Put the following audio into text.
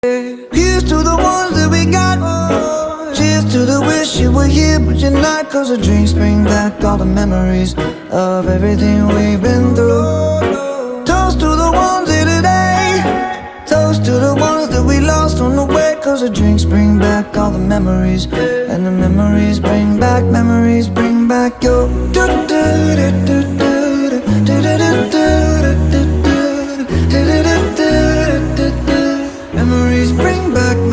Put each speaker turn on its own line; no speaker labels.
Here's to the ones that we got. Cheers to the wish you were here but you're not. Cause the drinks bring back all the memories of everything we've been through. Toast to the ones here today. Toast to the ones that we lost on the way. Cause the drinks bring back all the memories. And the memories bring back your